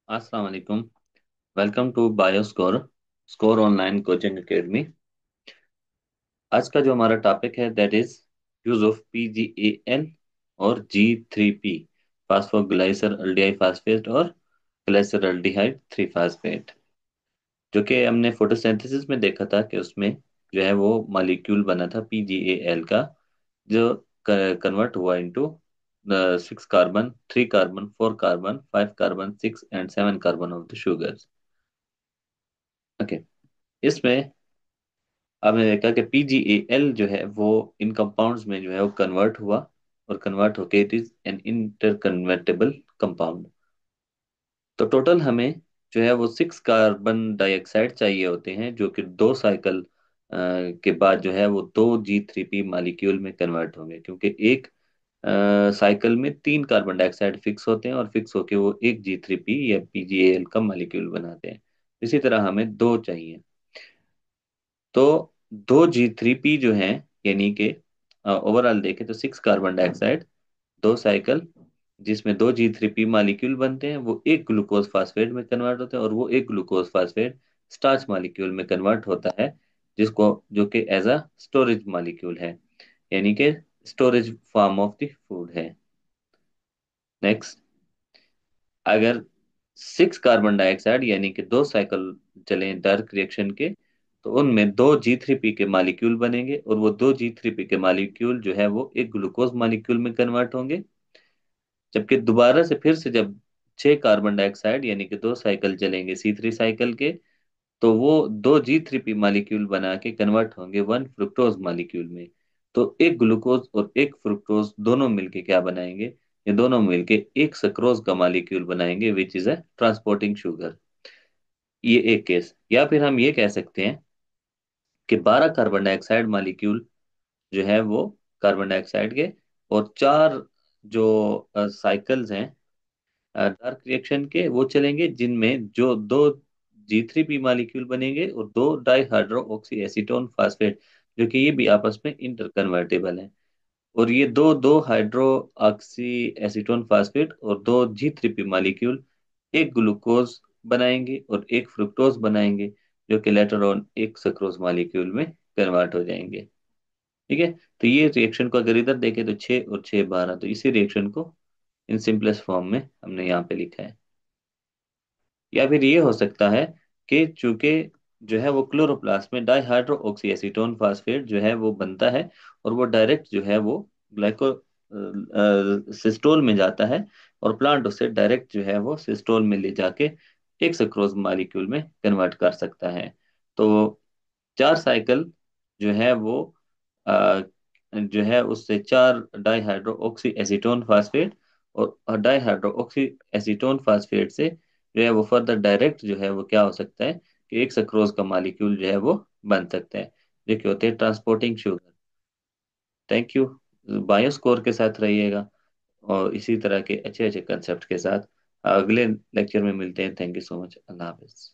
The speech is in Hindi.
अस्सलाम वालेकुम। Welcome to Bioscore score online coaching academy. आज का जो हमारा टॉपिक है that is use of PGAL और G3P फास्फोग्लाइसर फास्फेट और ग्लाइसरल्डिहाइड 3 फास्फेट, जो कि हमने फोटोसिंथेसिस में देखा था कि उसमें जो है वो मॉलिक्यूल बना था PGAL का, जो कन्वर्ट हुआ into 6 carbon, 3 carbon, 4 carbon, 5 carbon, 6 and 7 carbon of the sugars. Okay. इसमें आपने देखा कि PGAL जो है वो इन कंपाउंड्स में जो है वो कन्वर्ट हुआ, और कन्वर्ट होके it is an interconvertible compound. तो टोटल हमें जो है वो 6 कार्बन डाइऑक्साइड चाहिए होते हैं, जो कि 2 साइकिल के बाद जो है वो 2G3P मॉलिक्यूल में कन्वर्ट होंगे, क्योंकि एक साइकिल में 3 कार्बन डाइऑक्साइड फिक्स होते हैं और फिक्स होके वो एक G3P या PGAL का मॉलिक्यूल बनाते हैं। इसी तरह हमें दो चाहिए। तो 2G3P जो है, यानी कि ओवरऑल देखें तो 6 कार्बन डाइऑक्साइड, 2 साइकिल जिसमें 2G3P मॉलिक्यूल बनते हैं, वो एक ग्लूकोज फास्फेट में कन्वर्ट होते हैं, और वो एक ग्लूकोज फास्फेट स्टार्च मॉलिक्यूल में कन्वर्ट होता है, जिसको जो कि एज अ स्टोरेज मॉलिक्यूल है, यानी कि storage form of the food है। नेक्स्ट, अगर 6 कार्बन डाइऑक्साइड यानी कि 2 साइकिल चले डार्क रिएक्शन के, तो उनमें 2G3P के मॉलिक्यूल बनेंगे, और वो 2G3P के मॉलिक्यूल जो है वो एक ग्लूकोज मॉलिक्यूल में कन्वर्ट होंगे। जबकि दोबारा से फिर से जब 6 कार्बन डाइऑक्साइड यानी कि 2 साइकिल चलेंगे C3 साइकिल के, तो वो 2G3P मॉलिक्यूल बना के कन्वर्ट होंगे 1 फ्रुक्टोज मॉलिक्यूल में। तो एक ग्लूकोज और एक फ्रुक्टोज दोनों मिलके क्या बनाएंगे? ये दोनों मिलके एक सक्रोज का मॉलिक्यूल बनाएंगे, which is a transporting sugar. ये एक केस। या फिर हम ये कह सकते हैं कि 12 कार्बन डाइऑक्साइड मॉलिक्यूल जो है वो कार्बन डाइऑक्साइड के, और चार जो साइकिल्स हैं डार्क रिएक्शन के, वो चलेंगे, जिनमें जो 2G3P मॉलिक्यूल बनेंगे और 2 dihydroxyacetone phosphate, जो कि ये भी आपस में इंटरकन्वर्टेबल हैं। और ये दो दो हाइड्रो ऑक्सी एसीटोन फास्फेट और 2G3P मॉलिक्यूल एक ग्लूकोज बनाएंगे और एक फ्रुक्टोज बनाएंगे, जो कि लेटर ऑन एक सक्रोज मॉलिक्यूल में कन्वर्ट हो जाएंगे। ठीक है। तो ये रिएक्शन को अगर इधर देखें तो 6 और 6 12, तो इसी रिएक्शन को इन सिंपलेस्ट फॉर्म में हमने यहाँ पे लिखा है। या फिर ये हो सकता है कि चूंकि जो है वो क्लोरोप्लास्ट में डाइहाइड्रो ऑक्सी एसीटोन फास्फेट जो है वो बनता है, और वो डायरेक्ट जो है वो ग्लाइको सिस्टोल में जाता है, और प्लांट उसे डायरेक्ट जो है वो सिस्टोल में ले जाके एक सक्रोज मॉलिक्यूल में कन्वर्ट कर सकता है। तो 4 साइकिल जो है वो जो है उससे 4 डाइहाइड्रो ऑक्सी एसीटोन फास्फेट, और डाइहाइड्रो एसीटोन फास्फेट से जो है वो फर्दर डायरेक्ट जो है वो क्या हो सकता है कि एक सक्रोज का मॉलिक्यूल जो है वो बन सकता है, जो कि होते हैं transporting sugar. Thank you. Bioscore के साथ रहिएगा, और इसी तरह के अच्छे अच्छे कंसेप्ट के साथ अगले लेक्चर में मिलते हैं। Thank you so much. Allah Hafiz.